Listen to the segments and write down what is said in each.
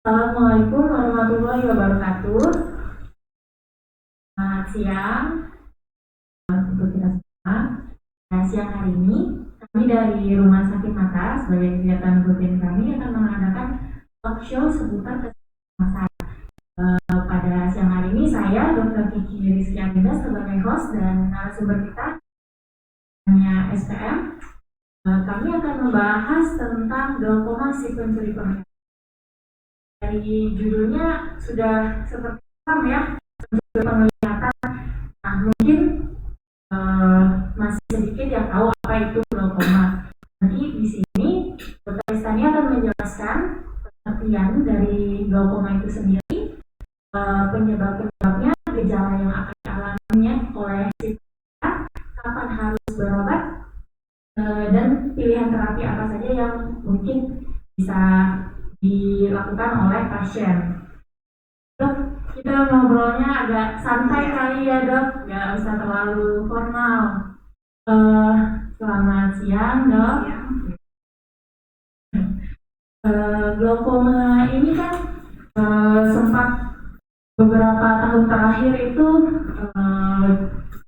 Assalamualaikum warahmatullahi wabarakatuh. Selamat siang untuk kita semua. Siang hari ini kami dari Rumah Sakit Mata sebagai kegiatan rutin kami akan mengadakan talk show seputar kesehatan mata. Pada siang hari ini saya Dr. Kiki Rizky Aminda sebagai host dan narasumber kita hanya SPM. Kami akan membahas tentang glaukoma si pencuri penglihatan. Dari judulnya sudah seperti paham ya, pencuri penglihatan. Nah, mungkin masih sedikit yang tahu apa itu glaukoma. Nanti di sini Dr. Istani akan menjelaskan pengertian dari glaukoma itu sendiri, penyebab-penyebabnya, gejala yang akan dialaminya oleh si pasien, kapan harus berobat, dan pilihan terapi apa saja yang mungkin bisa dilakukan oleh pasien. Dok, kita ngobrolnya agak santai kali ya dok, nggak usah terlalu formal. Selamat siang dok. Glaukoma ini kan sempat beberapa tahun terakhir itu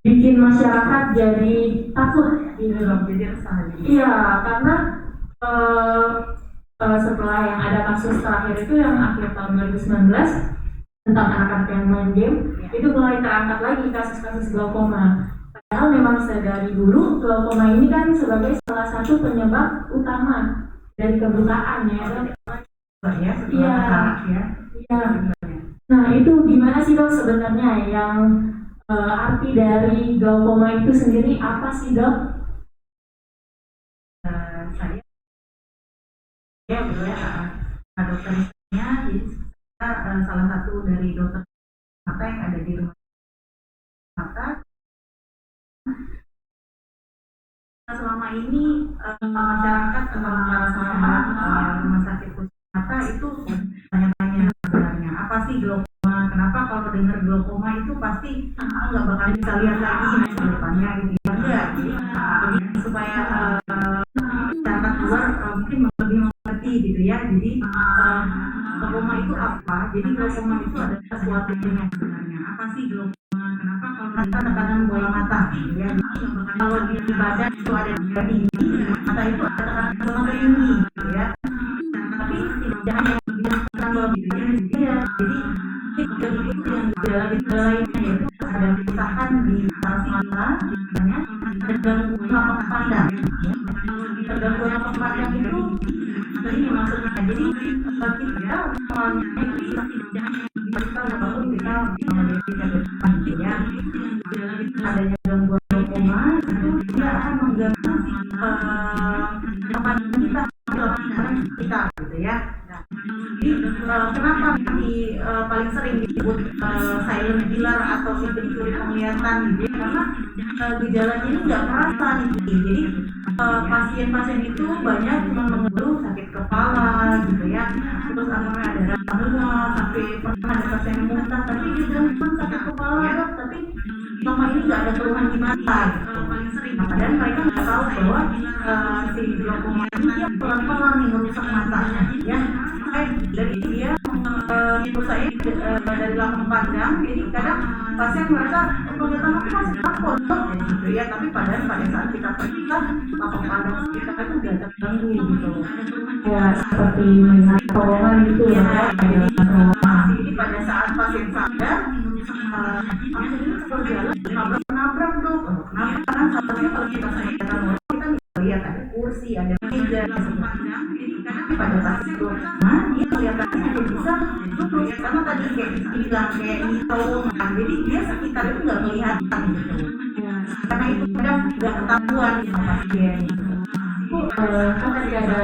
bikin masyarakat jadi takut gitu dok. Jadi resah. Iya, karena setelah yang ada kasus terakhir itu yang akhir tahun 2019 tentang anak-anak yang main game, itu mulai terangkat lagi kasus-kasus glaukoma. Padahal memang dari dulu glaukoma ini kan sebagai salah satu penyebab utama dari kebutaan ya. Iya. Iya. Nah itu gimana sih dok sebenarnya yang arti dari glaukoma itu sendiri apa sih dok? Ya, dokternya, jadi saya salah satu dari dokter mata yang ada di rumah mata. Selama ini masyarakat tentang rumah sakit mata itu banyak-banyak sebenarnya. Apa sih glaukoma? Kenapa kalau dengar glaukoma itu pasti nggak bakal bisa lihat lagi ke depannya gitu ya? Enggak. Jadi supaya masyarakat luar mungkin lebih mengerti gitu ya. Jadi glaukoma itu apa? Jadi glaukoma itu adalah sesuatu yang sebenarnya. Apa sih glaukoma? Kenapa kalau kita tekanan bola mata gitu ya? Kalau di badan itu ada tinggi, mata itu ada tekanan bola mata tinggi gitu ya. Tapi tidak hanya tekanan bola gitu ya. Jadi itu yang gejala lainnya yaitu ada kerusakan di saraf mata, misalnya ada gangguan lapak pandang. Gangguan lapak pandang itu ini maksudnya. Jadi kita awalnya itu kita apapun kita memiliki ya. Adanya gangguan glaukoma itu tidak akan mengganggu pandangan kita gitu ya. Jadi kenapa paling sering disebut silent killer atau si pencuri penglihatan gitu ya? Karena gejalanya ini nggak terasa nih. Jadi pasien-pasien itu banyak mengeluh sakit kepala gitu ya, terus akhirnya ada rasa mual, sampai pernah ada pasien yang muntah tapi dia bilang cuma sakit kepala dok, tapi selama ini nggak ada keluhan di mata gitu. Nah, padahal mereka nggak tahu bahwa si glaukoma ini dia pelan-pelan nih merusak matanya ya. Dari dia rusaknya dari lapang pandang, jadi kadang pasien merasa penglihatan aku masih takut gitu ya, tapi padahal pada saat kita periksa lapang pandang kita itu udah terganggu gitu Ya seperti melihat terowongan gitu ya. Jadi pada saat pasien sadar pasien ini berjalan nabrak dok. Kenapa? Karena seharusnya kalau kita kelihatan orang kita bisa lihat ada kursi, ada meja, tapi pada saat itu dia kelihatannya hanya bisa lurus karena tadi kayak bilang kayak hitung, jadi dia sekitar itu nggak kelihatan gitu. Karena itu kadang nggak ketahuan sama pasien. Kan tadi ada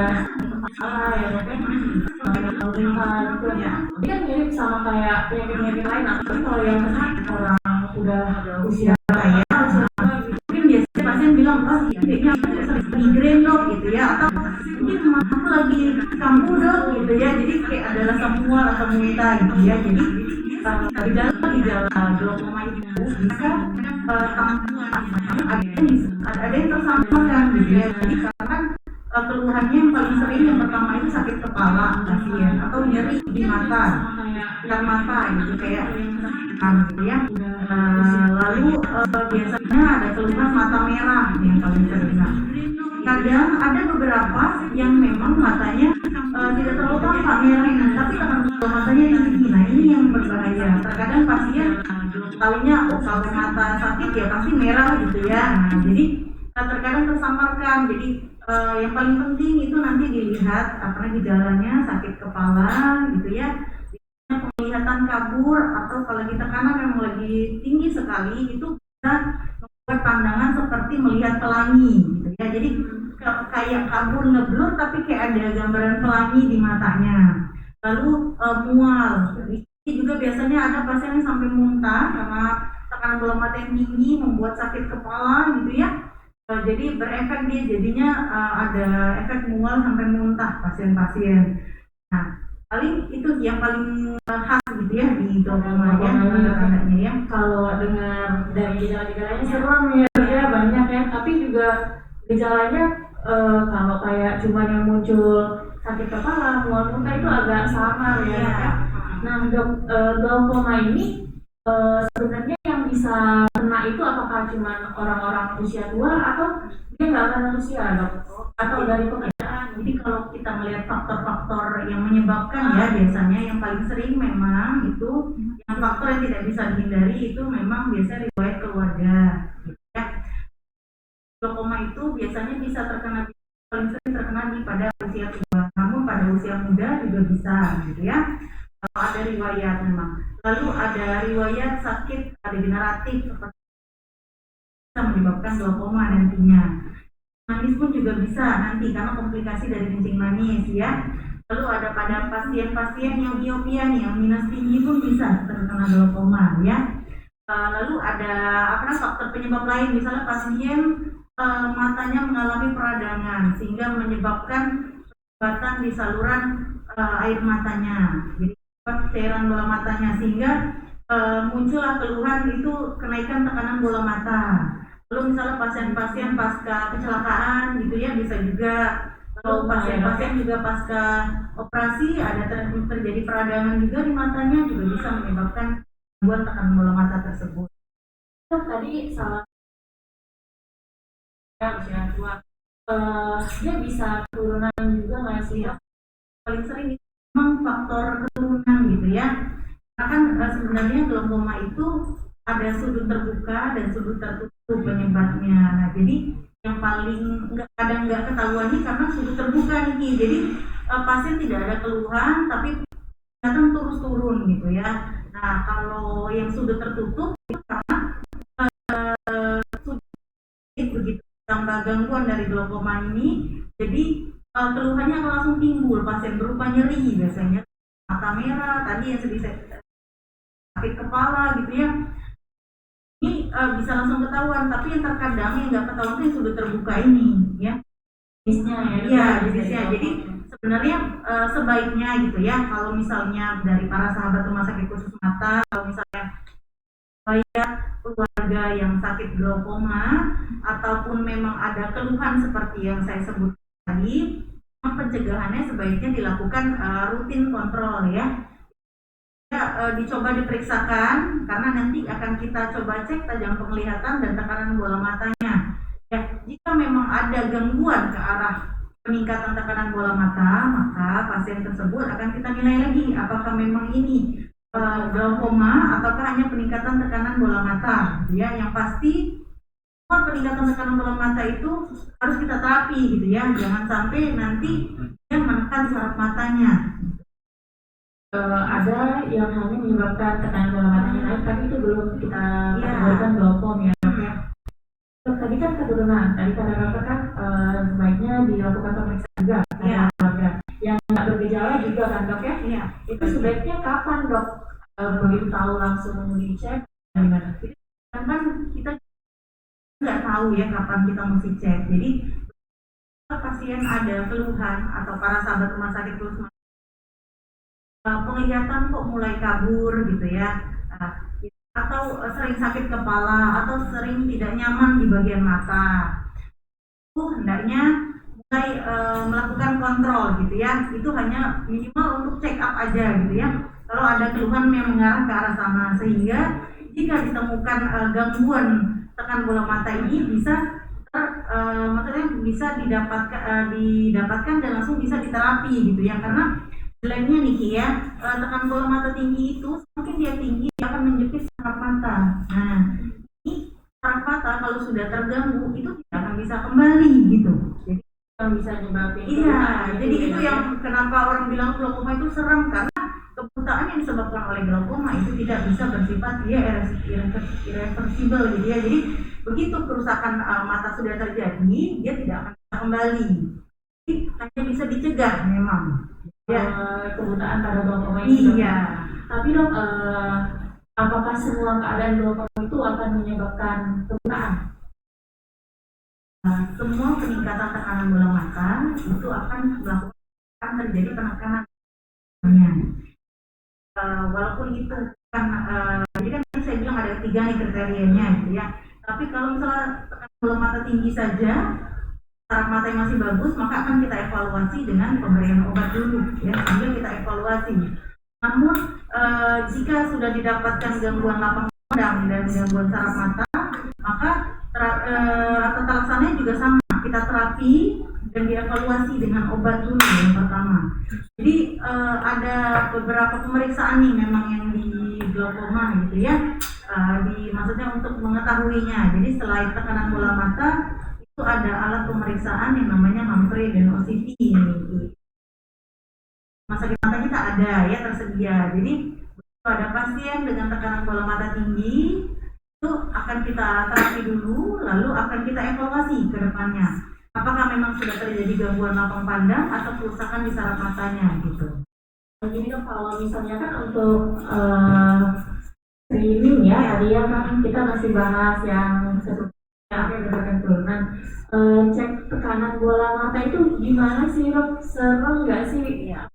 masalah ya kan, gitu ya. Ini kan mirip sama kayak penyakit-penyakit lain, tapi kalau yang kena orang udah usia kaya, mungkin biasanya pasien bilang, kayaknya aku sering migrain dok gitu ya, atau mungkin aku lagi kambuh dok gitu ya, jadi kayak ada rasa mual atau muntah gitu ya. Jadi gejala glaukoma itu bisa ada yang tersamakan gitu ya. Jadi karena keluhannya yang paling sering yang pertama itu sakit kepala. kepala pasien atau nyeri di mata, sekitar mata gitu kayak gitu ya. Lalu biasanya ada keluhan mata merah yang paling sering. Kadang ada beberapa yang memang matanya tidak terlalu tampak merahnya, tapi kalau matanya tinggi. Nah ini yang berbahaya. Terkadang pasien tahunya kalau mata sakit ya pasti merah gitu ya. Nah, jadi terkadang tersamarkan. Jadi yang paling penting itu nanti dilihat apa gejalanya, sakit kepala gitu ya, penglihatan kabur, atau kalau kita tekanan memang lagi tinggi sekali itu bisa membuat pandangan seperti melihat pelangi gitu ya. Jadi kayak kabur ngeblur tapi kayak ada gambaran pelangi di matanya. Lalu mual. Ini juga biasanya ada pasien yang sampai muntah karena tekanan bola mata yang tinggi membuat sakit kepala gitu ya. Jadi berefek dia jadinya ada efek mual sampai muntah pasien-pasien. Nah, paling itu yang paling khas gitu ya di glaukoma ya, tanda-tandanya ya. Kalau dengar dari gejala-gejalanya serem ya banyak ya, tapi juga gejalanya kalau kayak cuma yang muncul sakit kepala, mual muntah itu agak samar ya. Nah, glaukoma ini sebenarnya yang bisa kena itu apakah cuma orang-orang usia tua atau dia nggak akan usia dok? Atau dari pekerjaan? Jadi kalau kita melihat faktor-faktor yang menyebabkan ya biasanya yang paling sering memang itu yang faktor yang tidak bisa dihindari itu memang biasanya riwayat keluarga. Ya. Glaukoma itu biasanya bisa paling sering terkena pada usia tua, namun pada usia muda juga bisa gitu ya. Kalau ada riwayat memang. Lalu ada riwayat sakit degeneratif seperti bisa menyebabkan glaukoma nantinya. Manis pun juga bisa nanti karena komplikasi dari kencing manis ya. Lalu ada pada pasien-pasien yang miopia nih, yang minus tinggi pun bisa terkena glaukoma ya. Lalu ada faktor penyebab lain, misalnya pasien matanya mengalami peradangan sehingga menyebabkan sumbatan di saluran air matanya. Jadi cairan bola matanya sehingga muncullah keluhan itu kenaikan tekanan bola mata. Lalu misalnya pasien-pasien pasca kecelakaan gitu ya bisa juga. Lalu pasien-pasien juga pasca operasi ada terjadi peradangan juga di matanya juga bisa menyebabkan gangguan tekanan bola mata tersebut. Tadi salah usia tua, dia bisa keturunan juga nggak sih? Paling sering memang faktor keturunan gitu ya. Karena kan sebenarnya glaukoma itu ada sudut terbuka dan sudut tertutup penyebabnya. Nah, jadi yang paling kadang nggak ketahuannya karena sudut terbuka nih. Jadi pasien tidak ada keluhan tapi kadang terus turun gitu ya. Nah, kalau yang sudut tertutup itu karena begitu tambah gangguan dari glaukoma ini, jadi keluhannya akan langsung timbul, pasien berupa nyeri biasanya, mata merah, tadi yang sedih sakit kepala gitu ya. Ini bisa langsung ketahuan, tapi yang terkadang yang nggak ketahuan itu yang sudah terbuka ini ya. Jenisnya. Jadi sebenarnya sebaiknya gitu ya, kalau misalnya dari para sahabat rumah sakit khusus mata, kalau misalnya saya keluarga yang sakit glaukoma ataupun memang ada keluhan seperti yang saya sebut tadi, pencegahannya sebaiknya dilakukan rutin kontrol ya. Dicoba diperiksakan karena nanti akan kita coba cek tajam penglihatan dan tekanan bola matanya. Ya, jika memang ada gangguan ke arah peningkatan tekanan bola mata, maka pasien tersebut akan kita nilai lagi apakah memang ini glaukoma ataukah hanya peningkatan tekanan bola mata. Ya, yang pasti semua peningkatan tekanan bola mata itu harus kita terapi gitu ya. Jangan sampai nanti dia menekan saraf matanya. Ada yang hanya menyebabkan tekanan bola matanya naik, tapi itu belum kita kategorikan glaukom ya. Tadi kan keturunan, tadi kata dokter kan sebaiknya dilakukan pemeriksaan juga pada keluarga. Yang nggak bergejala juga kan dok ya? Iya. Itu sebaiknya kapan dok? Begitu tahu langsung dicek gimana? Kan kita nggak tahu ya kapan kita mesti cek. Jadi pasien ada keluhan atau para sahabat rumah sakit khusus penglihatan kok mulai kabur gitu ya, atau sering sakit kepala atau sering tidak nyaman di bagian mata, itu hendaknya mulai melakukan kontrol gitu ya. Itu hanya minimal untuk check up aja gitu ya. Kalau ada keluhan yang mengarah ke arah sana, sehingga jika ditemukan gangguan tekan bola mata ini bisa maksudnya bisa didapatkan dan langsung bisa diterapi gitu ya. Karena jeleknya nih Ki ya, tekan bola mata tinggi itu semakin dia tinggi dia akan menjepit saraf mata. Nah, ini saraf mata kalau sudah terganggu itu tidak akan bisa kembali gitu. Jadi yang bisa nyebabin iya, kebutaan jadi gitu itu ya. yang kenapa orang bilang glaukoma itu serem, karena kebutaan yang disebabkan oleh glaukoma itu tidak bisa bersifat dia irreversible gitu ya. Jadi begitu kerusakan mata sudah terjadi, dia tidak akan bisa kembali. Jadi hanya bisa dicegah memang. Ya. Kebutaan pada glaukoma ini. Iya. Tapi dok, apakah semua keadaan glaukoma itu akan menyebabkan kebutaan? Semua peningkatan tekanan bola mata itu akan terjadi penekanan. Walaupun itu kan, jadi kan tadi saya bilang ada 3 nih kriterianya gitu ya. Tapi kalau misalnya tekanan bola mata tinggi saja, saraf mata yang masih bagus, maka akan kita evaluasi dengan pemberian obat dulu ya, sambil kita evaluasi. Namun jika sudah didapatkan gangguan lapang pandang dan gangguan saraf mata, maka tata laksananya juga sama, kita terapi dan dievaluasi dengan obat dulu yang pertama. Jadi ada beberapa pemeriksaan nih memang yang di glaukoma gitu ya, maksudnya untuk mengetahuinya. Jadi selain tekanan bola mata itu ada alat pemeriksaan yang namanya Humphrey dan OCT ini. Masa sakit mata kita ada ya, tersedia. Jadi kalau ada pasien dengan tekanan bola mata tinggi itu akan kita terapi dulu, lalu akan kita evaluasi ke depannya. Apakah memang sudah terjadi gangguan lapang pandang atau kerusakan di saraf matanya gitu. Jadi dok, kalau misalnya kan untuk screening ya, tadi ya kan kita masih bahas yang sebelumnya apa yang berdasarkan turunan. Cek tekanan bola mata itu gimana sih dok? Serem nggak sih? Ya,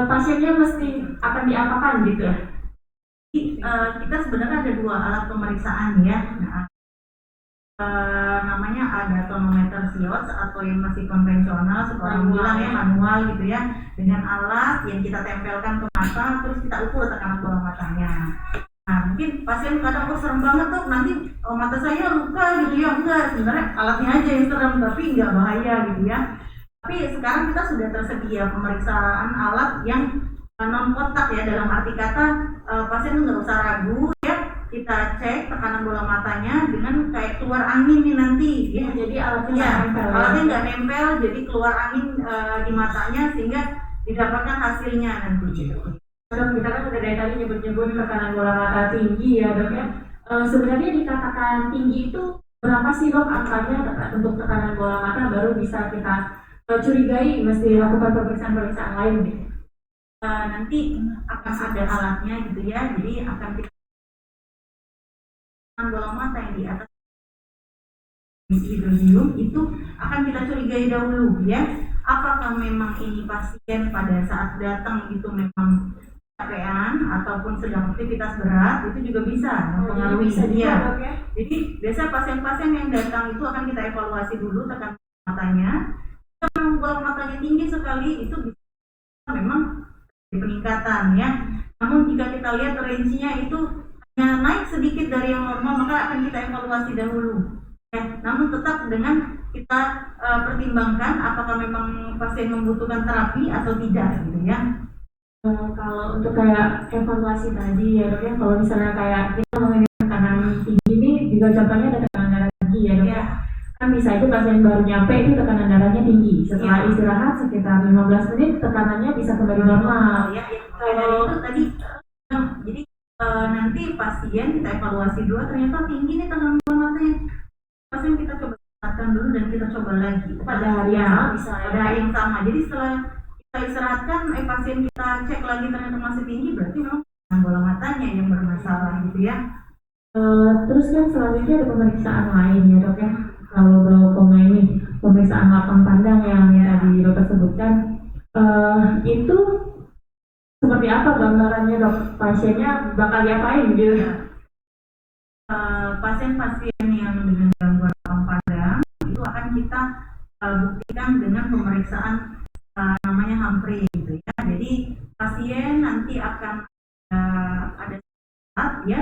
pasiennya mesti akan diapakan gitu? Jadi, kita sebenarnya ada 2 alat pemeriksaan ya. Namanya ada tonometer SIOS atau yang masih konvensional, seorang bilang ya manual gitu ya, dengan alat yang kita tempelkan ke mata, terus kita ukur tekanan bola matanya. Nah mungkin pasien kadang serem banget tuh, nanti mata saya luka gitu ya. Enggak, sebenarnya alatnya aja yang serem, tapi nggak bahaya gitu ya. Tapi sekarang kita sudah tersedia pemeriksaan alat yang non kontak ya, dalam arti kata pasien nggak usah ragu ya, kita cek tekanan bola matanya dengan kayak keluar angin nih nanti ya. Jadi alatnya nggak nempel, jadi keluar angin di matanya sehingga didapatkan hasilnya nanti gitu. Dok, kita kan udah dari tadi nyebut-nyebut tekanan bola mata tinggi ya dok ya. Sebenarnya dikatakan tinggi itu berapa sih dok angkanya untuk tekanan bola mata baru bisa kita curigai mesti lakukan pemeriksaan lain gitu? Nanti akan ada alatnya gitu ya, jadi akan kita bola mata yang di atas hidrodium itu akan kita curigai dahulu ya, apakah memang ini pasien pada saat datang itu memang capean ataupun sedang aktivitas berat, itu juga bisa mempengaruhi dia. Jadi biasa pasien-pasien yang datang itu akan kita evaluasi dulu tekanan matanya. Kalau bola matanya tinggi sekali itu bisa memang peningkatan ya. Namun jika kita lihat range-nya itu hanya naik sedikit dari yang normal, maka akan kita evaluasi dahulu. Namun tetap dengan kita pertimbangkan apakah memang pasien membutuhkan terapi atau tidak gitu ya. Kalau untuk kayak evaluasi tadi ya dok ya, kalau misalnya kayak kita ngomongin tekanan tinggi ini juga contohnya ada tekanan darah tinggi ya dok ya. Kan bisa itu pasien baru nyampe itu tekanan darahnya tinggi, setelah istirahat sekitar 15 menit tekanannya bisa kembali normal. Kalau itu tadi jadi nanti pasien kita evaluasi dulu, ternyata tinggi nih tekanan bola matanya. Pasien kita coba istirahatkan dulu dan kita coba lagi pada hari yang sama. Jadi setelah kita istirahatkan, pasien kita cek lagi ternyata masih tinggi, berarti memang tekanan bola matanya yang bermasalah gitu ya. Terus kan selanjutnya ada pemeriksaan lain ya dok ya. Kalau glaukoma ini pemeriksaan lapang pandang yang tadi dokter sebutkan, itu seperti apa gambarannya dok? Pasiennya bakal diapain gitu? Pasien-pasien yang dengan gangguan lapang pandang itu akan kita buktikan dengan pemeriksaan namanya Humphrey gitu ya. Jadi pasien nanti akan ada saat ya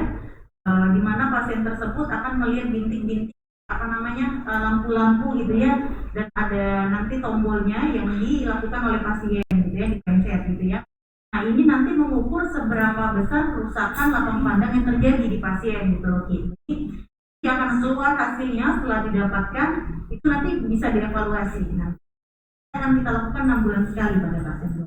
di mana pasien tersebut akan melihat bintik-bintik lampu-lampu gitu ya, dan ada nanti tombolnya yang dilakukan oleh pasien gitu ya, dipencet gitu ya. Nah ini nanti mengukur seberapa besar kerusakan lapang pandang yang terjadi di pasien gitu loh. Jadi akan keluar hasilnya setelah didapatkan itu nanti bisa dievaluasi. Nah akan kita lakukan 6 bulan sekali pada pasien.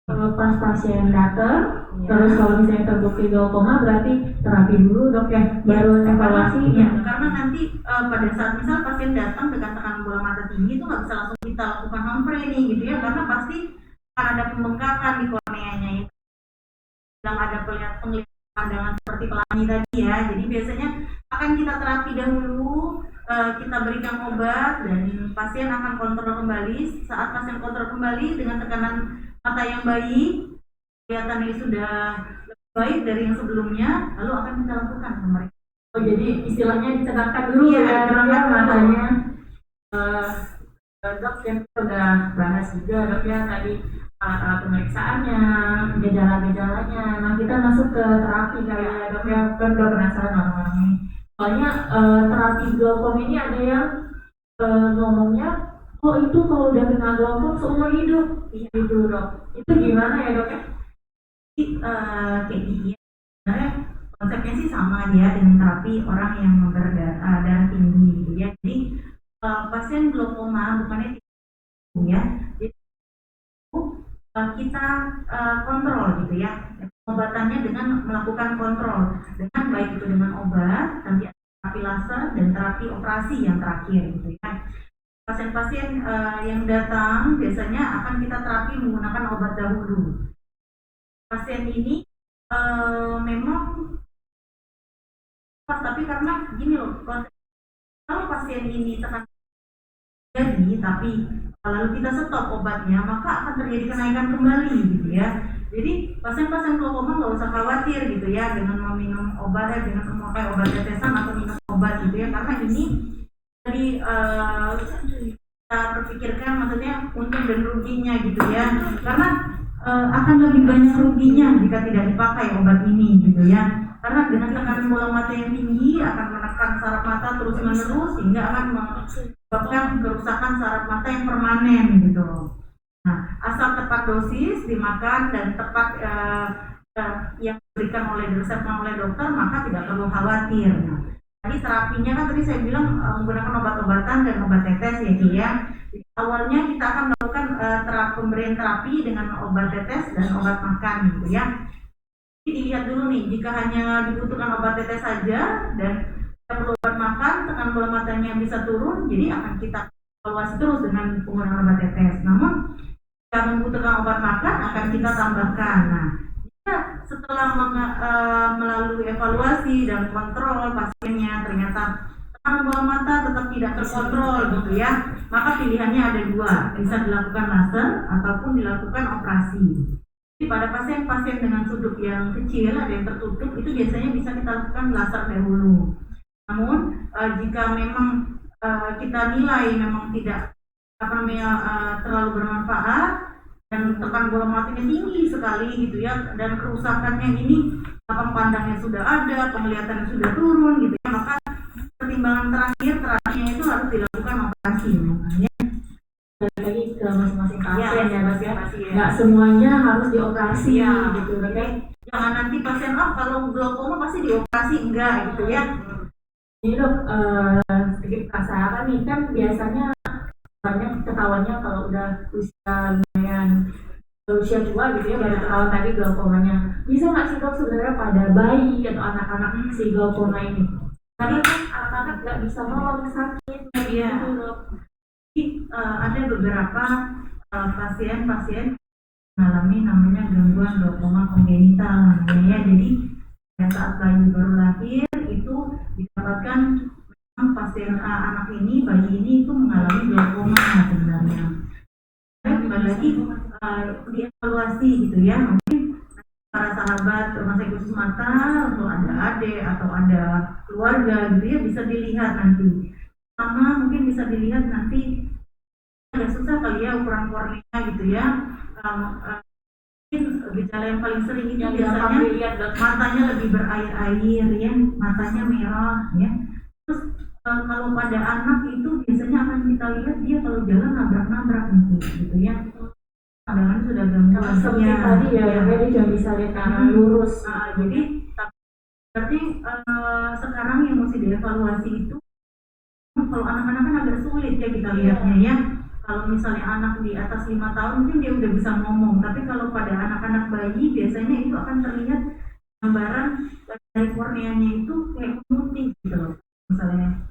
Pas pasien datang, terus kalau misalnya terbukti glaukoma berarti terapi dulu dok ya, baru evaluasi ya. Karena nanti pada saat misal pasien datang dengan tekanan bola mata tinggi itu nggak bisa langsung kita lakukan Humphrey nih gitu ya, karena pasti akan ada pembengkakan di korneanya itu, yang ada penglihatan pandangan seperti pelangi tadi ya. Jadi biasanya akan kita terapi dahulu, kita berikan obat dan pasien akan kontrol kembali. Saat pasien kontrol kembali dengan tekanan mata yang baik, kelihatannya sudah lebih baik dari yang sebelumnya, lalu akan kita lakukan pemeriksaan. Oh jadi istilahnya dicegahkan dulu ya matanya. Dok yang sudah bahas juga dok ya tadi alat pemeriksaannya, gejala-gejalanya. Nah kita masuk ke terapi kali ya dok ya, kan udah penasaran orang-orang ini. Soalnya terapi glaukoma ini ada yang ngomongnya, oh itu kalau udah kena glaukoma seumur hidup, gitu dok. Itu gimana ya dok ya? Kayak gini ya, sebenarnya konsepnya sih sama dia dengan terapi orang yang berdarah tinggi gitu ya. Jadi pasien glaukoma bukannya ya, jadi kita kontrol gitu ya, pengobatannya dengan melakukan kontrol dengan baik itu dengan obat, nanti terapi laser dan terapi operasi yang terakhir gitu ya. Pasien-pasien yang datang biasanya akan kita terapi menggunakan obat dahulu. Pasien ini memang tapi karena gini loh, kalau pasien ini tekan jadi tapi lalu kita stop obatnya, maka akan terjadi kenaikan kembali gitu ya. Jadi pasien-pasien glaukoma nggak usah khawatir gitu ya dengan meminum obat dengan memakai obat tetesan atau minum obat gitu ya, karena ini dari kita berpikirkan maksudnya untung dan ruginya gitu ya, karena akan lebih banyak ruginya jika tidak dipakai obat ini gitu ya, karena dengan tekanan bola mata yang tinggi akan menekan saraf mata terus menerus sehingga akan menyebabkan kerusakan saraf mata yang permanen gitu. Nah asal tepat dosis dimakan dan tepat yang diberikan diresepkan oleh dokter, maka tidak perlu khawatir. Nah, tadi terapinya kan tadi saya bilang menggunakan obat-obatan dan obat tetes ya Ki ya. Awalnya kita akan melakukan pemberian terapi dengan obat tetes dan obat makan gitu ya. Jadi dilihat dulu nih, jika hanya dibutuhkan obat tetes saja dan tidak perlu obat makan, tekanan bola matanya bisa turun, jadi akan kita evaluasi terus dengan penggunaan obat tetes. Namun jika membutuhkan obat makan akan kita tambahkan. Nah, jika setelah melalui evaluasi dan kontrol pasiennya ternyata tekanan bola mata tetap tidak terkontrol gitu ya, maka pilihannya ada dua, bisa dilakukan laser ataupun dilakukan operasi. Jadi pada pasien-pasien dengan sudut yang kecil, ada yang tertutup, itu biasanya bisa kita lakukan laser dahulu. Namun jika memang kita nilai memang tidak terlalu bermanfaat dan tekan bola matanya tinggi sekali gitu ya, dan kerusakannya ini lapang pandangnya sudah ada, penglihatannya sudah turun gitu ya, maka pertimbangan terakhirnya itu harus dilakukan operasi. Makanya lagi ke masing-masing pasien ya Mas ya, nggak semuanya harus dioperasi gitu oke. Jangan nanti pasien kalau glaukoma pasti dioperasi, enggak gitu ya. Ini dok sedikit penasaran nih, kan biasanya banyak ketahuannya kalau udah usia tua gitu ya, baru ketahuan tadi glaukomanya. Bisa nggak sih dok sebenarnya pada bayi atau anak-anak si glaukoma ini? Karena kan anak-anak nggak bisa nolong sakit gitu dok. Ada beberapa pasien-pasien mengalami namanya gangguan glaukoma kongenital namanya ya. Jadi pada saat bayi baru lahir itu didapatkan memang pasien anak ini, bayi ini itu mengalami glaukoma sebenarnya. Kembali lagi dievaluasi gitu ya, mungkin para sahabat rumah sakit khusus mata atau ada adik atau ada keluarga gitu ya, bisa dilihat nanti. Sama mungkin bisa dilihat nanti agak susah kali ya ukuran kornea gitu ya. Mungkin gejala yang paling sering itu biasanya matanya lebih berair-air ya, matanya merah ya. Terus kalau pada anak itu biasanya akan kita lihat dia kalau jalan nabrak-nabrak gitu ya. Kadang-kadang sudah gangguan seperti tadi ya, dia cuma bisa lihat kanan lurus. Jadi berarti sekarang yang mesti dievaluasi itu kalau anak-anak kan agak sulit ya kita lihatnya ya. Kalau misalnya anak di atas 5 tahun mungkin dia udah bisa ngomong, tapi kalau pada anak-anak bayi biasanya itu akan terlihat gambaran dari korneanya itu kayak putih gitu loh. Misalnya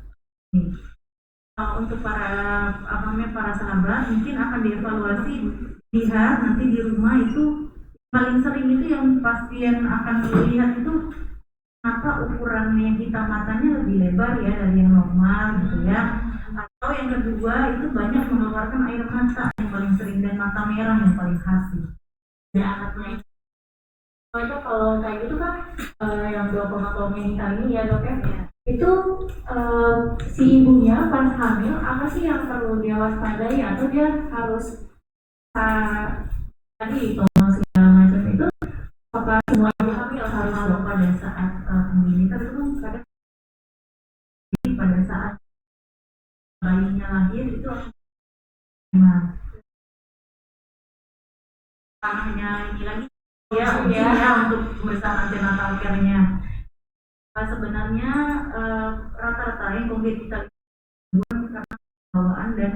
untuk para sahabat mungkin akan dievaluasi, lihat nanti di rumah itu paling sering itu yang pasien akan melihat itu kenapa ukurannya kita matanya lebih lebar ya dari yang normal gitu ya. Atau yang kedua itu banyak mengeluarkan air mata yang paling sering dan mata merah yang paling khas ya anaknya. Itu kalau kayak gitu kan yang 2,2 ini ya dok ya. Itu si ibunya pas hamil apa sih yang perlu dia waspadai atau dia harus tadi tolong segala macam itu apa semua ibu hamil harus kalau pada saat penginitan itu kan kadang pada saat bayinya lahir itu tanahnya ini lagi ya untuk pemeriksaan antenatal care-nya. Sebenarnya rata-rata yang konkret kita karena bawaan dan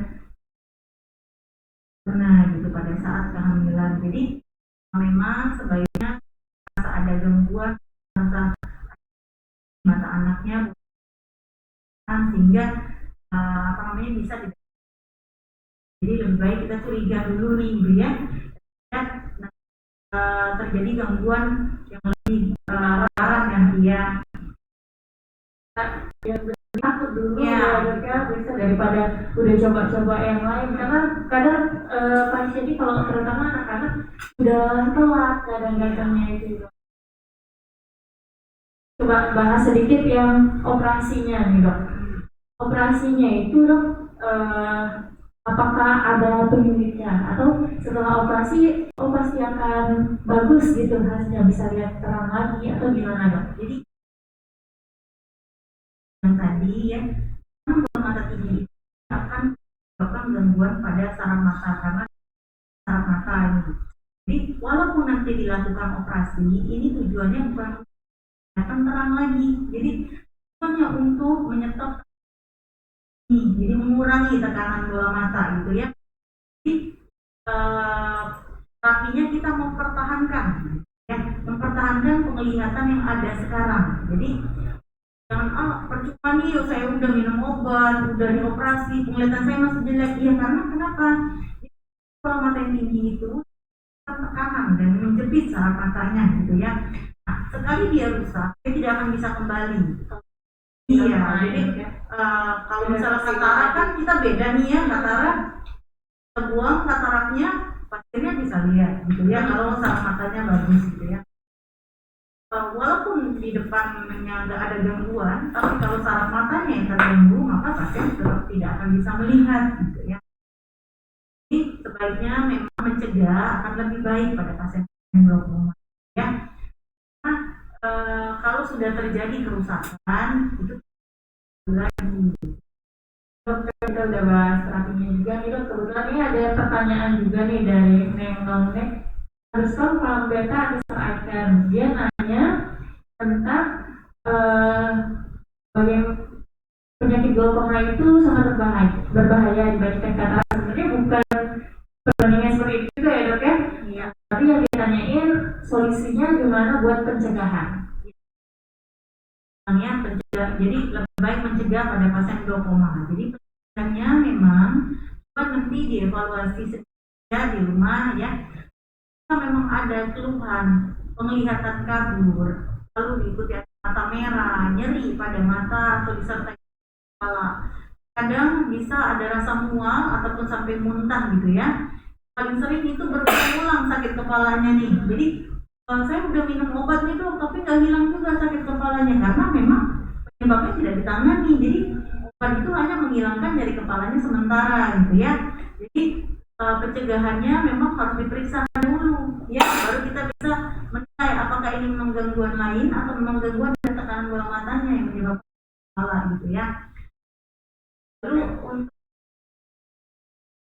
gitu pada saat kehamilan. Jadi memang sebaiknya ada gangguan mata anaknya sehingga bisa jadi lebih baik kita curiga dulu nih gitu ya. Terjadi gangguan yang lebih parah nanti ya. Yang takut dulu ya bisa daripada udah coba-coba yang lain, karena kadang pasien ini kalau terutama anak-anak udah telat kadang-kadangnya itu. Coba bahas sedikit yang operasinya nih dok. Operasinya itu dok apakah ada penyuntiknya atau setelah operasi pasti akan bagus gitu hasilnya, bisa lihat terang lagi atau gimana dok? Jadi yang tadi ya, mata tinggi akan menyebabkan gangguan pada saraf mata karena saraf mata ini. Jadi walaupun nanti dilakukan operasi, ini tujuannya bukan akan terang lagi. Jadi tujuannya untuk menyetop, jadi mengurangi tekanan bola mata gitu ya. Jadi terapinya kita mempertahankan penglihatan yang ada sekarang. Jadi jangan percuma nih saya udah minum obat, udah dioperasi, penglihatan saya masih jelek. Iya, karena kenapa? Kalau mata yang tinggi itu tekanan dan menjepit saraf matanya gitu ya. Nah, sekali dia rusak, dia tidak akan bisa kembali. Iya, jadi kalau misalnya katarak kan kita beda nih ya, katarak kita buang kataraknya, pasiennya bisa lihat gitu ya kalau saraf matanya bagus gitu ya. Walaupun di depannya nggak ada gangguan, tapi kalau saraf matanya yang terganggu, maka pasien tetap tidak akan bisa melihat gitu ya. Jadi sebaiknya memang mencegah akan lebih baik pada pasien glaukoma ya. Nah, kalau sudah terjadi kerusakan itu lagi. Dokter, kita udah bahas terapinya juga nih dok. Kebetulan ini ada pertanyaan juga nih dari Neng Nongnek. Underscore Palang Beta underscore Icon. Dia nanya tentang bagaimana penyakit glaukoma itu sangat berbahaya dibandingkan katarak. Sebenarnya bukan perbandingan seperti itu juga ya dok ya? Iya. Tapi yang ditanyain solusinya gimana buat pencegahan? Jadi lebih baik mencegah pada pasien glaukoma. Jadi pencegahannya memang nanti dievaluasi saja di rumah ya. Memang ada keluhan penglihatan kabur, lalu diikuti mata merah, nyeri pada mata atau disertai kepala. Kadang bisa ada rasa mual ataupun sampai muntah gitu ya. Paling sering itu berulang sakit kepalanya nih. Jadi saya udah minum obat nih dok, tapi nggak hilang juga sakit kepalanya karena memang penyebabnya tidak ditangani. Jadi obat itu hanya menghilangkan dari kepalanya sementara gitu ya. Jadi pencegahannya memang harus diperiksa dulu, ya, baru kita bisa menilai apakah ini memang gangguan lain atau memang gangguan dari tekanan bola matanya yang menyebabkan kepala gitu ya. Lalu untuk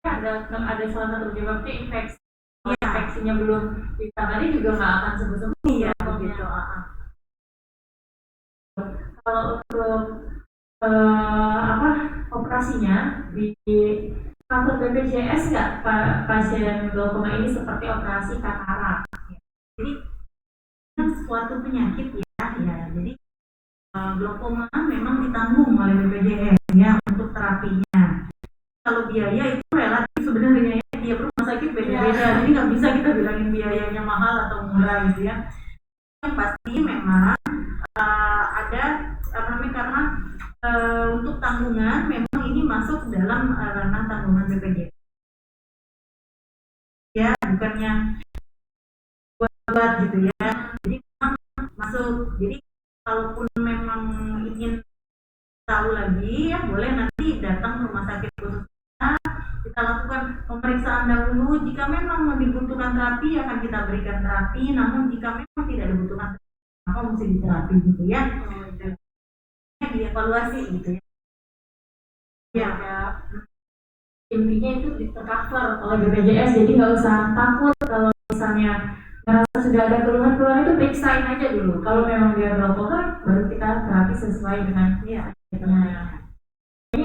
ada salah satu penyebabnya infeksi. Kalau infeksinya belum ditangani juga nggak akan sembuh-sembuh. Iya, begitu. Kalau untuk operasinya di kantor BPJS nggak pasien glaukoma ini seperti operasi katarak? Jadi kan suatu penyakit ya. Jadi glaukoma memang ditanggung oleh BPJS ya untuk terapinya. Kalau biaya itu relatif sebenarnya ya, tiap rumah sakit beda-beda, jadi nggak bisa kita bilangin biayanya mahal atau murah gitu ya. Yang pasti memang ada karena untuk tanggungan memang ini masuk dalam ranah tanggungan BPJS. Ya, bukannya buat gitu ya. Jadi memang masuk. Jadi kalaupun memang ingin tahu lagi ya boleh nanti datang ke rumah sakit khusus kita lakukan pemeriksaan dahulu. Jika memang dibutuhkan terapi akan kita berikan terapi, namun jika memang tidak dibutuhkan apa mesti diterapi gitu ya. Dievaluasi gitu ya. Intinya itu di-cover oleh BPJS, jadi nggak usah takut kalau misalnya ngerasa sudah ada keluhan-keluhan itu periksain aja dulu. Kalau memang dia glaukoma baru kita terapi sesuai dengan Ini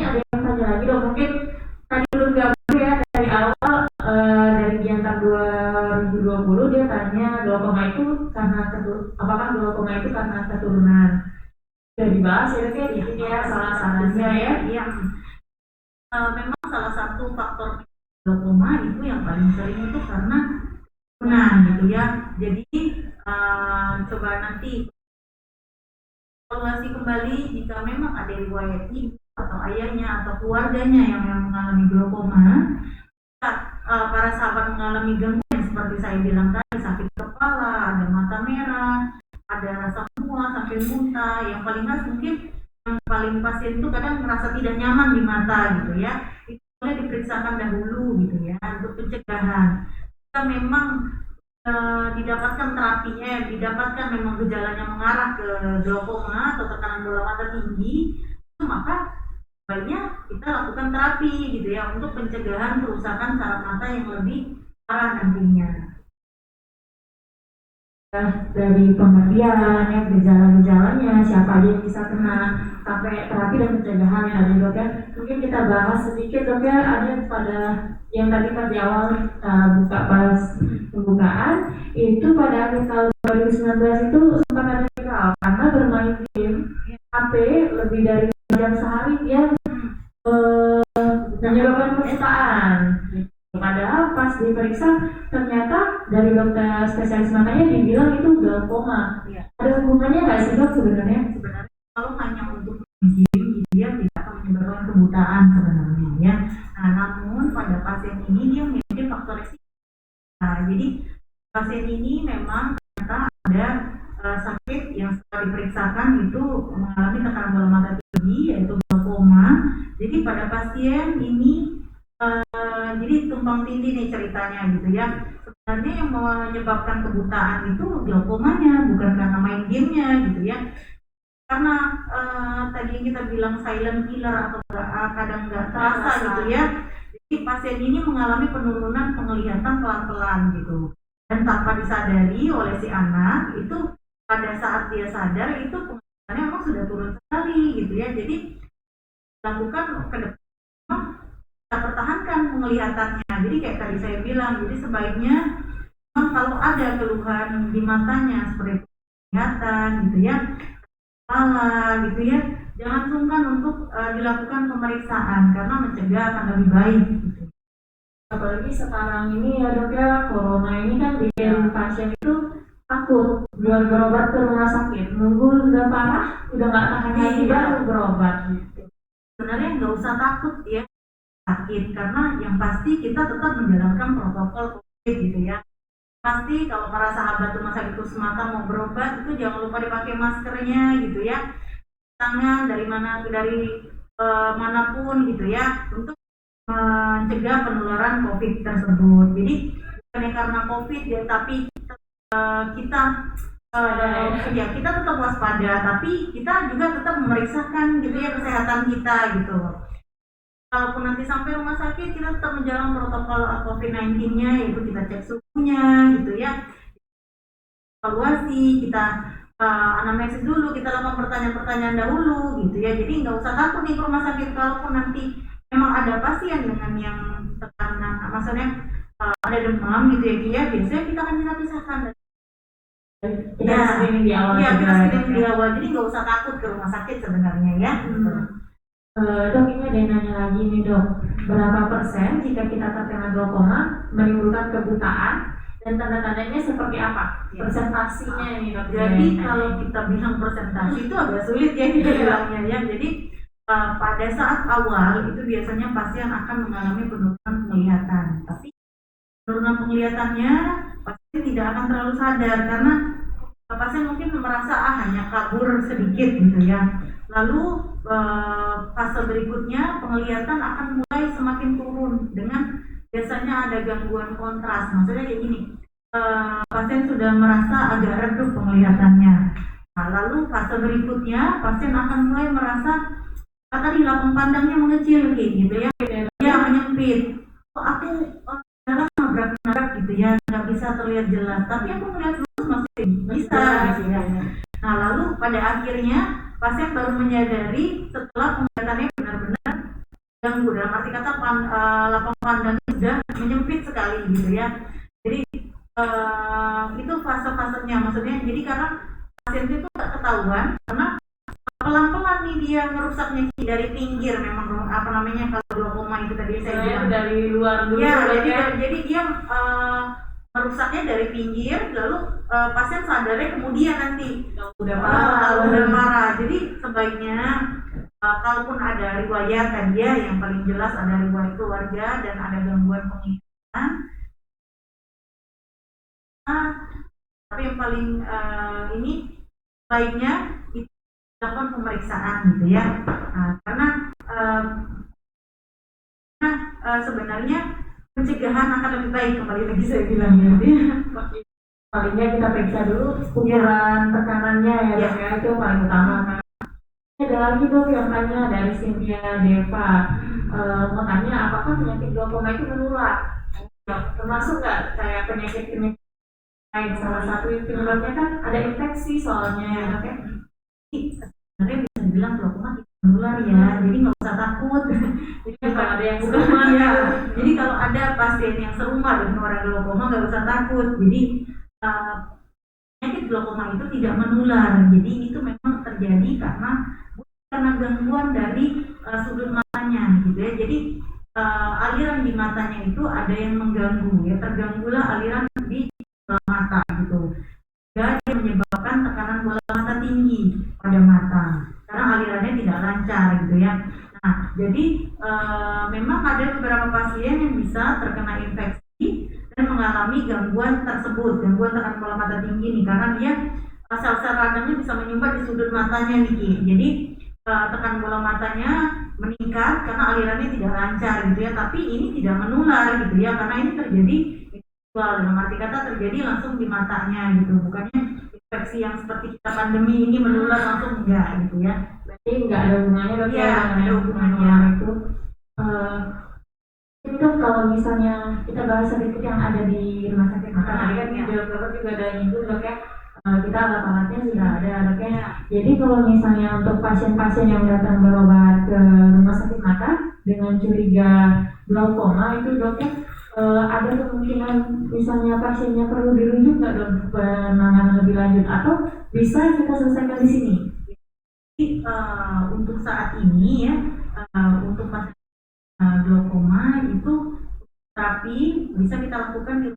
ada yang tanya lagi dong, mungkin tadi belum gabung ya dari awal dari Giantar 2020 dia tanya glaukoma itu karena apakah glaukoma itu karena keturunan? Sudah dibahas ya kayak dikit ya salah satunya ya. Iya. Memang salah satu faktor glaukoma itu yang paling sering itu karena keturunan gitu ya. Jadi coba nanti evaluasi kembali jika memang ada riwayat ibu atau ayahnya atau keluarganya yang mengalami glaukoma. Para sahabat mengalami gangguan seperti saya bilang tadi, sakit kepala, ada mata merah, ada rasa mual, sakit muntah, yang paling khas mungkin yang paling pasien itu kadang merasa tidak nyaman di mata gitu ya, itu boleh diperiksakan dahulu gitu ya untuk pencegahan. Jika memang didapatkan terapinya, didapatkan memang gejalanya mengarah ke glaukoma atau tekanan bola mata tinggi, maka sebaiknya kita lakukan terapi gitu ya untuk pencegahan kerusakan saraf mata yang lebih parah nantinya. Dari pengertian ya gejala-gejalanya siapa aja yang bisa kena sampai terapi dan pencegahan tadi dok ya, mungkin kita bahas sedikit dok ya. Ada pada yang tadi di awal buka pas pembukaan itu pada akhir tahun 2019 itu sempat ada viral karena bermain game HP lebih dari jam sehari dia menyebabkan kebutaan. Padahal pas diperiksa ternyata dari dokter spesialis matanya dibilang itu glaukoma. Ada hubungannya nggak sih dok sebenarnya? Sebenarnya kalau hanya untuk game dia tidak akan menyebabkan kebutaan sebenarnya ya. Nah, namun pada pasien ini dia memiliki faktor risiko. Nah, jadi pasien ini memang ternyata ada sakit yang setelah diperiksakan itu mengalami tekanan bola mata tinggi yaitu glaukoma. Jadi pada pasien ini jadi tumpang tindih nih ceritanya gitu ya. Sebenarnya yang menyebabkan kebutaan itu glaukomanya, bukan karena main gamenya gitu ya. Karena tadi yang kita bilang silent killer atau kadang nggak terasa gitu ya. Jadi pasien ini mengalami penurunan penglihatan pelan-pelan gitu. Dan tanpa disadari oleh si anak itu pada saat dia sadar itu penglihatannya memang sudah turun sekali gitu ya. Jadi lakukan ke depan kita pertahankan penglihatannya. Jadi kayak tadi saya bilang, jadi sebaiknya kalau ada keluhan di matanya seperti penglihatan gitu ya, kepala gitu ya, jangan sungkan untuk dilakukan pemeriksaan karena mencegah akan lebih baik gitu. Apalagi sekarang ini ya dok ya, corona ini kan bikin pasien itu takut buat berobat ke rumah sakit, nunggu udah parah udah nggak tahan lagi baru berobat gitu. Sebenarnya nggak usah takut ya sakit, karena yang pasti kita tetap menjalankan protokol COVID gitu ya. Pasti kalau para sahabat rumah sakit khusus mata mau berobat itu jangan lupa dipakai maskernya gitu ya, tangan dari manapun gitu ya, untuk mencegah penularan COVID tersebut. Jadi bukannya karena COVID ya, tapi kita ya kita tetap waspada, tapi kita juga tetap memeriksakan gitu ya kesehatan kita gitu. Kalaupun nanti sampai rumah sakit, kita tetap menjalankan protokol COVID-19-nya, yaitu kita cek suhunya gitu ya, evaluasi, kita anamnesis dulu, kita lakukan pertanyaan-pertanyaan dahulu gitu ya. Jadi nggak usah takut nih ke rumah sakit. Kalaupun nanti memang ada pasien dengan yang tekanan, maksudnya ada demam gitu ya, biasanya kita akan kita pisahkan. Kita screening di awal. Iya, kita screening di awal. Jadi nggak usah takut ke rumah sakit sebenarnya ya. Dok, ini ada yang nanya lagi nih dok, berapa persen jika kita terkena glaukoma menimbulkan kebutaan dan tanda-tandanya seperti apa? Presentasinya ini dok. Jadi kalau kita bilang presentasi itu agak sulit ya kita bilangnya ya. Jadi pada saat awal itu biasanya pasien akan mengalami penurunan penglihatan, tapi penurunan penglihatannya pasien tidak akan terlalu sadar karena pasien mungkin merasa hanya kabur sedikit gitu ya. Lalu fase berikutnya penglihatan akan mulai semakin turun dengan biasanya ada gangguan kontras. Maksudnya kayak gini, pasien sudah merasa agak redup penglihatannya. Nah, lalu fase berikutnya pasien akan mulai merasa tadi lapang pandangnya mengecil gitu ya, dia menyempit. Aku jalan nabrak gitu ya, nggak bisa terlihat jelas, tapi aku melihat lurus masih bisa gitu ya. Nah, lalu pada akhirnya pasien baru menyadari setelah penglihatannya benar-benar ganggu, dalam arti kata lapang pandangnya sudah menyempit sekali gitu ya. Jadi itu fase-fasenya, maksudnya jadi karena pasien itu tak ketahuan karena pelan-pelan nih dia merusaknya dari pinggir, memang apa namanya kalau glaukoma itu tadi saya bilang dari luar dulu ya, jadi dia merusaknya dari pinggir, lalu pasien sadarnya kemudian nanti udah parah. Jadi sebaiknya kalaupun ada riwayat tadi ya, yang paling jelas ada riwayat keluarga dan ada gangguan penglihatan, tapi yang paling ini baiknya dilakukan pemeriksaan gitu ya. Karena sebenarnya pencegahan akan lebih baik, kembali lagi saya bilang gitu ya. Palingnya kita periksa dulu ukuran tekanannya ya, itu paling utama kan. Ada lagi dok yang tanya dari Cynthia Deva, makanya apakah penyakit glaukoma itu menular? Termasuk nggak kayak penyakit lain? Salah satu penyebabnya kan ada infeksi soalnya, oke? Sebenarnya bisa dibilang glaukoma tidak menular ya, jadi nggak usah takut. Jadi kalau ada yang serumah ya, jadi kalau ada pasien yang serumah dengan orang glaukoma nggak usah takut. Jadi penyakit glaukoma itu tidak menular. Jadi itu memang terjadi karena gangguan dari sudut matanya gitu ya. Jadi aliran di matanya itu ada yang mengganggu ya, terganggulah aliran di mata gitu. Dan menyebabkan tekanan bola mata tinggi pada mata karena alirannya tidak lancar gitu ya. Nah, jadi memang ada beberapa pasien yang bisa terkena infeksi dan mengalami gangguan tersebut, gangguan tekanan bola mata tinggi nih, karena dia sel-sel radangnya bisa menyumbat di sudut matanya nih. Jadi tekanan bola matanya meningkat karena alirannya tidak lancar gitu ya. Tapi ini tidak menular gitu ya, karena ini terjadi dalam arti kata terjadi langsung di matanya gitu, bukannya infeksi yang seperti kita pandemi ini menular langsung, enggak gitu ya. Berarti enggak ada hubungannya dok ya, ada hubungannya itu. Itu kalau misalnya kita bahas sedikit yang ada di rumah sakit mata, tadi kan dokter juga ada nyinggung dok ya, kita alat-alatnya sudah ada dok ya. Jadi kalau misalnya untuk pasien-pasien yang datang berobat ke rumah sakit mata dengan curiga glaukoma itu dok ya, ada kemungkinan misalnya pasiennya perlu dirujuk nggak dok penanganan lebih lanjut, atau bisa kita selesaikan di sini? Jadi untuk saat ini ya, untuk pasien glaukoma itu terapi bisa kita lakukan di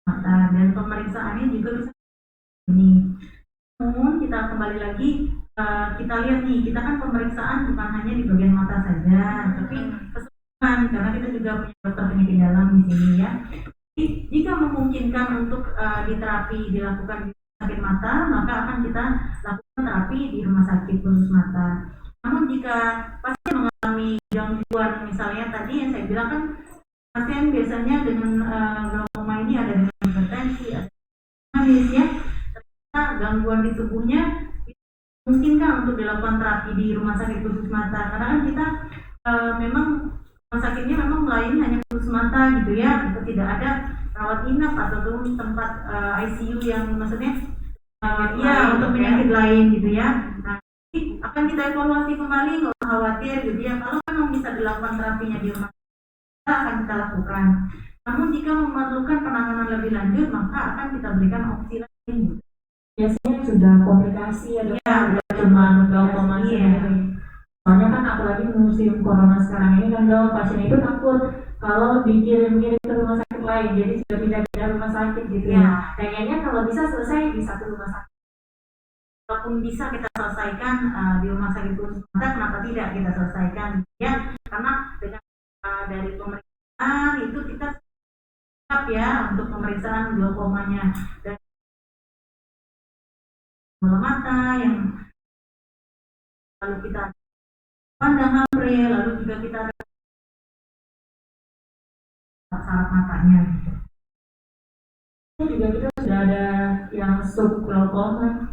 mata dan pemeriksaannya juga bisa ini. Namun kita kembali lagi kita lihat nih, kita kan pemeriksaan bukan hanya di bagian mata saja, tapi karena kita juga punya dokter penyakit dalam di sini ya. Jadi, jika memungkinkan untuk diterapi dilakukan di sakit mata, maka akan kita lakukan terapi di rumah sakit khusus mata. Namun jika pasien mengalami gangguan, misalnya tadi yang saya bilang kan pasien biasanya dengan glaukoma ini ada dengan hipertensi, ada manis ya, ternyata gangguan di tubuhnya mungkinkah untuk dilakukan terapi di rumah sakit khusus mata, karena kan kita memang rumah sakitnya memang melayani hanya khusus mata gitu ya, itu tidak ada rawat inap atau tempat ICU yang maksudnya ya untuk penyakit lain gitu ya. Nah, akan kita evaluasi kembali, nggak usah khawatir gitu ya, kalau memang bisa dilakukan terapinya di rumah kita akan kita lakukan. Namun jika memerlukan penanganan lebih lanjut maka akan kita berikan opsi lain. Biasanya sudah komplikasi ya, cuma glaukoma sendiri. Soalnya kan apalagi musim corona sekarang ini kan dok, pasien itu takut kalau dikirim-kirim ke rumah sakit lain, jadi sudah pindah-pindah rumah sakit gitu ya. Pengennya kalau bisa selesai di satu rumah sakit. Walaupun bisa kita selesaikan di rumah sakit khusus mata, kenapa tidak kita selesaikan ya? Karena dengan dari pemeriksaan itu kita siap ya untuk pemeriksaan glaukomanya dan bola mata yang lalu kita pandang apre, lalu juga kita saraf matanya. Ini juga kita sudah ada yang subglaukoma.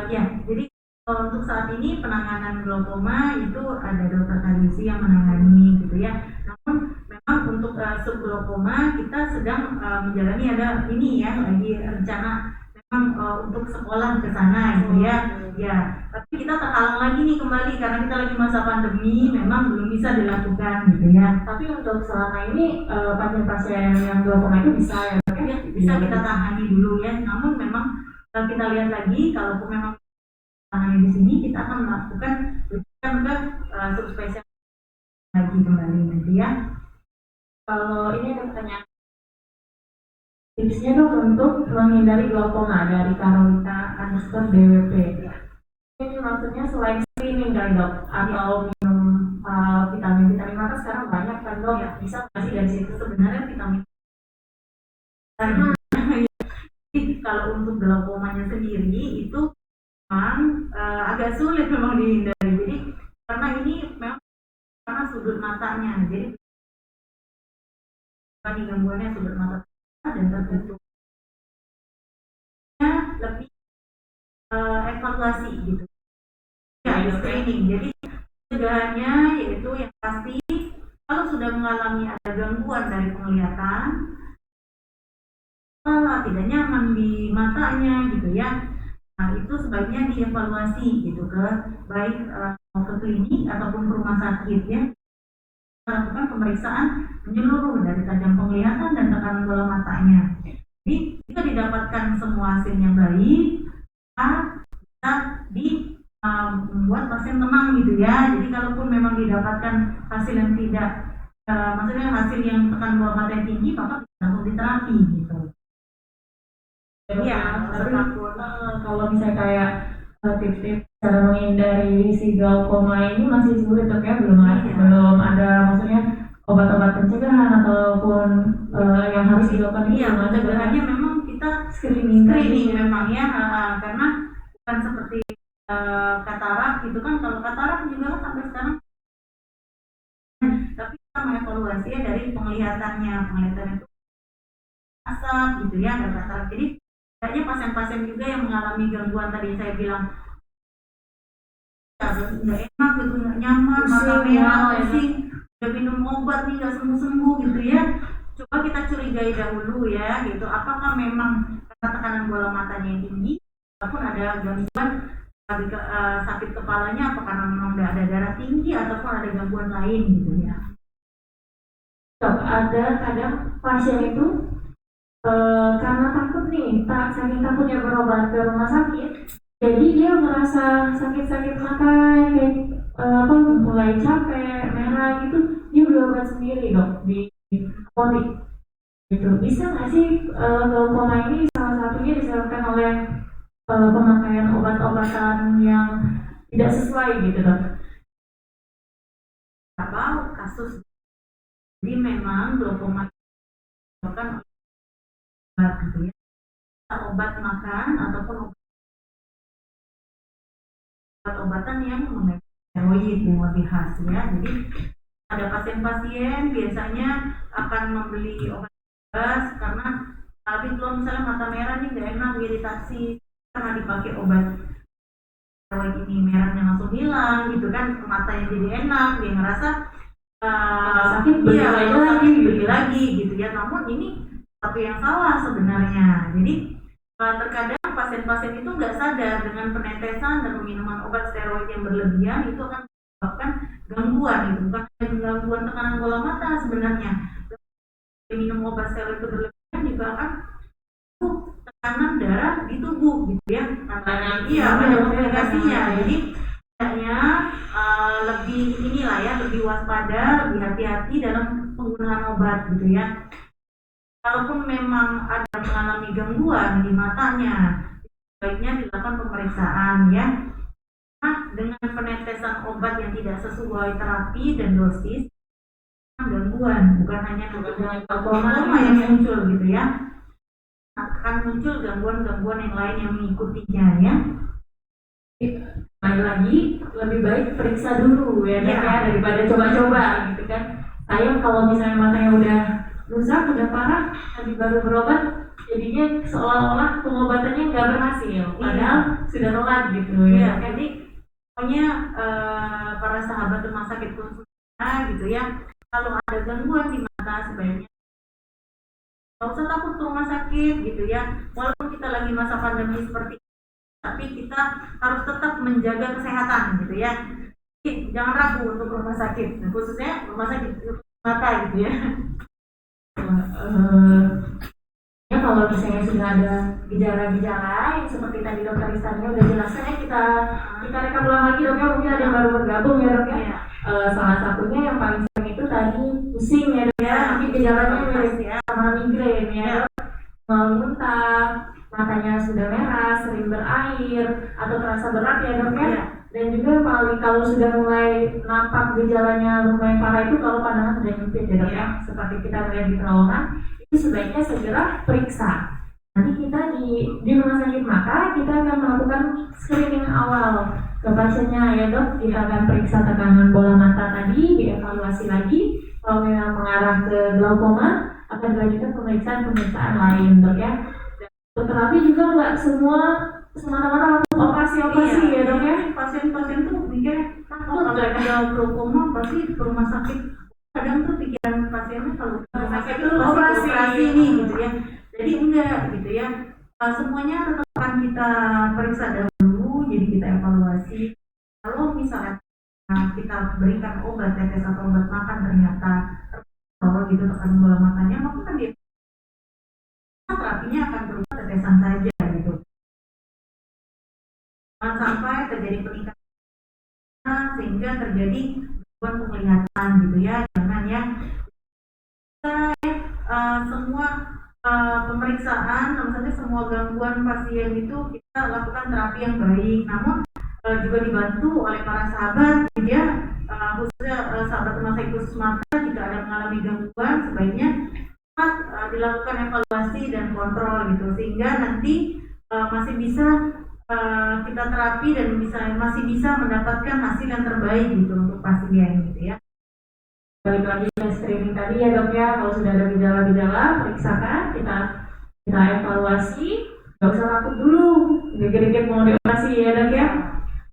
Ya, jadi untuk saat ini penanganan glaukoma itu ada dokter kardiosi yang menangani gitu ya. Namun memang untuk subglaukoma kita sedang menjalani ada ini ya lagi rencana memang untuk sekolah ke sana gitu ya. Ya, tapi kita terhalang lagi nih kembali karena kita lagi masa pandemi, memang belum bisa dilakukan gitu ya. Tapi untuk selama ini pasien-pasien yang glaukoma itu bisa ya, bisa kita tangani dulu ya. Namun memang kita lihat lagi, kalau memang tangani di sini, kita akan melakukan rujukan ke subspesialis lagi kembali nanti ya. Kalau ini ada pertanyaan, tipsnya dok untuk menghindari glaukoma dari Karolita_DWP. Ini maksudnya selain screening kan dok, atau minum vitamin mata sekarang banyak kan dok, ya. Bisa ngasih dari situ sebenarnya vitamin. Kalau untuk glaukomanya sendiri itu memang agak sulit memang dihindari. Jadi karena ini memang karena sudut matanya, jadi gangguannya sudut mata dan tertutup. Lebih evaluasi gitu. Ya, screening. Jadi pencegahannya yaitu yang pasti kalau sudah mengalami ada gangguan dari penglihatan, tidak nyaman di matanya gitu ya. Nah itu sebaiknya dievaluasi gitu ke baik ke klinik ataupun ke rumah sakit ya. Melakukan pemeriksaan menyeluruh dari tajam penglihatan dan tekanan bola matanya. Jadi jika didapatkan semua hasilnya baik, bisa membuat pasien tenang gitu ya. Jadi kalaupun memang didapatkan hasil yang tidak, maksudnya hasil yang tekanan bola mata yang tinggi, maka bisa langsung diterapi gitu. Iya, tapi kalau misalnya kayak tips-tips cara menghindari si glaukoma ini masih sulit dok ya, belum ada maksudnya obat-obat pencegahan ataupun yang harus dilakukan. Iya, pencegahannya memang kita screening memang ya, karena bukan seperti katarak gitu kan. Kalau katarak juga sampai sekarang, tapi kita mengevaluasi dari penglihatan itu asap gitu ya, ada katarak. Jadi kayaknya pasien-pasien juga yang mengalami gangguan tadi saya bilang nggak enak gitu, nggak nyaman, mata merah, pusing, udah minum obat nih nggak sembuh-sembuh gitu ya. Coba kita curigai dahulu ya gitu, apakah memang karena tekanan bola matanya yang tinggi ataupun ada gangguan sakit kepalanya, apakah memang ada darah tinggi ataupun ada gangguan lain gitu ya. Dok, ada kadang pasien itu karena takut nih, saking takutnya berobat ke rumah sakit, jadi dia merasa sakit-sakit mata mulai capek, merah gitu, dia berobat sendiri dok di apotek gitu. Bisa nggak sih glaukoma ini salah satunya disebabkan oleh pemakaian obat-obatan yang tidak sesuai gitu dok? Apa kasus? Jadi memang glaukoma disebabkan obat gitu ya, obat makan ataupun obat-obatan yang mengandung steroid yang lebih khas ya. Jadi ada pasien-pasien biasanya akan membeli obat karena habis kalau misalnya mata merah nih nggak enak, iritasi karena dipakai obat steroid ini, merahnya langsung hilang gitu kan, matanya jadi enak, dia ngerasa sakit beli lagi gitu ya. Namun ini satu yang salah sebenarnya. Jadi terkadang pasien-pasien itu nggak sadar dengan penetesan dan peminuman obat steroid yang berlebihan itu akan menyebabkan gangguan, itu bukan gangguan tekanan bola mata sebenarnya. Minum obat steroid itu berlebihan juga akan tekanan darah di tubuh gitu ya. Banyak komplikasinya. Jadi lebih inilah ya, lebih waspada, lebih hati-hati dalam penggunaan obat gitu ya. Kalaupun memang ada mengalami gangguan di matanya, sebaiknya dilakukan pemeriksaan ya. Nah, dengan penetesan obat yang tidak sesuai terapi dan dosis, gangguan bukan hanya glaukoma yang muncul gitu ya, akan muncul gangguan-gangguan yang lain yang mengikutinya ya. Sekali lagi lebih baik periksa dulu ya, daripada coba-coba gitu kan. Sayang kalau misalnya matanya udah rusak, udah parah, tadi baru berobat, jadinya seolah-olah pengobatannya nggak berhasil, padahal sudah telat gitu ya. Jadi pokoknya para sahabat rumah sakit khususnya gitu ya, kalau ada gangguan di mata sebaiknya nggak usah takut ke rumah sakit gitu ya. Walaupun kita lagi masa pandemi seperti ini, tapi kita harus tetap menjaga kesehatan gitu ya. Jadi, jangan ragu untuk rumah sakit, khususnya rumah sakit mata gitu ya. Ya kalau misalnya sudah ada gejala-gejala yang seperti tadi dokter Istania udah jelaskan ya, kita rekap ulang lagi dok ya, mungkin ada yang baru bergabung ya dok ya. Salah satunya yang paling sering itu tadi pusing ya dok ya, mungkin gejalanya mirip sama migrain ya, muntah, matanya sudah merah, sering berair atau terasa berat ya dok ya. Dan juga paling kalau sudah mulai nampak gejalanya lumayan parah itu kalau pandangan sudah nyempit ya dok ya, seperti kita melihat di terowongan, itu sebaiknya segera periksa. Nanti kita di rumah sakit mata kita akan melakukan screening awal ke pasiennya ya dok. Kita akan periksa tekanan bola mata tadi, dievaluasi lagi. Kalau memang mengarah ke glaukoma akan dilanjutkan pemeriksaan lain dok ya. Dan terapi juga nggak semata-mata langsung operasi ya dok ya. Pasien-pasien tuh mikir kalau ada glaukoma pasti ke rumah sakit. Kadang tuh pikiran pasiennya kalau rumah sakit itu operasi nih gitu ya. Jadi enggak gitu ya. Semuanya tetap akan kita periksa dahulu, jadi kita evaluasi. Kalau misalnya kita berikan obat tetes atau obat makan ternyata kalau gitu tekanan bola matanya, maka kan dia terapinya akan berupa tetesan saja gitu. Jangan sampai terjadi peningkatan sehingga terjadi gangguan penglihatan gitu ya. Jangan ya. Semua pemeriksaan, maksudnya semua gangguan pasien itu kita lakukan terapi yang baik. Namun juga dibantu oleh para sahabat gitu ya, khususnya sahabat rumah sakit khusus mata, jika ada mengalami gangguan sebaiknya dilakukan evaluasi dan kontrol gitu, sehingga nanti masih bisa kita terapi dan masih bisa mendapatkan hasil yang terbaik gitu untuk pasien gitu ya. Balik lagi ke screening tadi ya dok ya, kalau sudah ada gejala-gejala periksakan, kita evaluasi, nggak usah takut dulu, dikit-dikit mau dioperasi ya dok ya.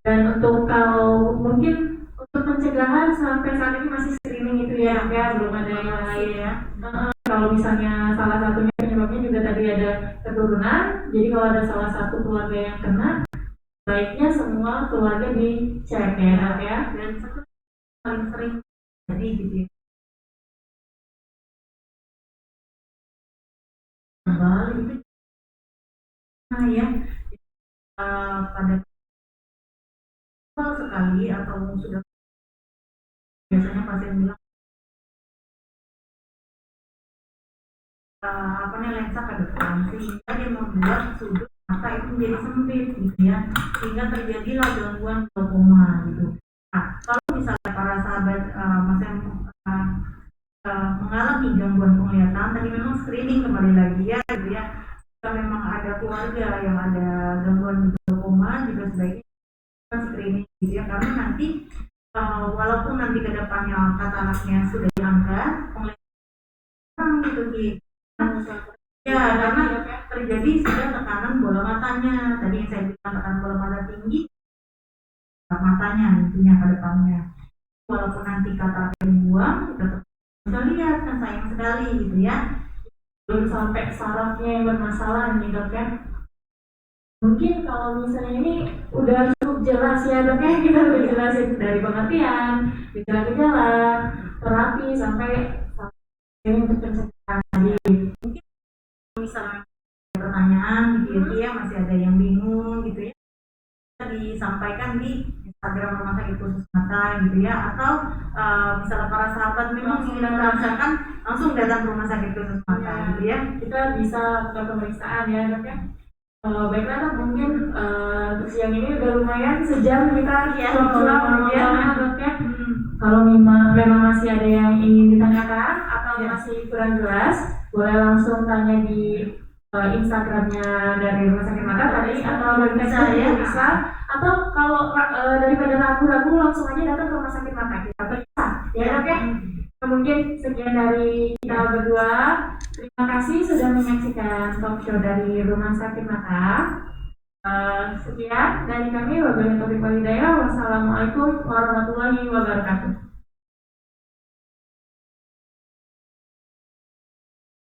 Dan untuk kalau mungkin untuk pencegahan sampai saat ini masih screening itu ya dok ya, belum ada yang lain ya. Kalau misalnya salah satunya penyebabnya juga tadi ada keturunan, jadi kalau ada salah satu keluarga yang kena, baiknya semua keluarga dicek ya dok ya. Dan paling sering jadi gitu ya. Itu ya pada sekali atau sudah biasanya pasien bilang lensa ke depan sehingga dia membuat sudut mata itu menjadi sempit gitu ya, sehingga terjadilah gangguan glaukoma gitu. Nah, kalau misalnya para sahabat mengalami gangguan penglihatan, tadi memang screening kembali lagi ya gitu ya. Jika memang ada keluarga yang ada gangguan glaukoma juga sebaiknya screening gitu ya, karena nanti walaupun nanti ke depannya kataraknya sudah diangkat, penglihatan gitu gitu. Ya, karena terjadi sudah tekanan bola matanya. Tadi yang saya bilang tekanan bola mata tinggi, matanya nantinya ke depannya. Walaupun nanti kataraknya dibuang, tetap bisa lihat kan, sayang sekali gitu ya. Belum sampai sarafnya yang bermasalah nih dok ya. Mungkin kalau misalnya ini udah cukup jelas ya dok ya, kita udah jelasin dari pengertian, gejala-gejala, terapi sampai untuk pencegahan tadi. Mungkin misalnya pertanyaan gitu ya, masih ada yang bingung gitu ya, bisa disampaikan di Instagram Rumah Sakit Khusus Mata gitu ya, atau misalnya para sahabat memang ingin merasakan, langsung datang ke Rumah Sakit Khusus Mata gitu ya. Kita bisa ke pemeriksaan ya dok ya. Baiklah dok, mungkin untuk siang ini udah lumayan sejam kita ngobrol ya dok ya. Kalau memang masih ada yang ingin ditanyakan atau masih kurang jelas, boleh langsung tanya di Instagramnya dari Rumah Sakit Mata tadi, atau dari Facebook bisa, atau kalau daripada ragu-ragu langsung aja datang ke Rumah Sakit Mata kita bisa ya dok ya. Mungkin sekian dari kita berdua. Terima kasih sudah menyaksikan talk show dari Rumah Sakit Mata. Sekian dari kami, wabillahi taufiq wal hidayah. Wassalamualaikum warahmatullahi wabarakatuh.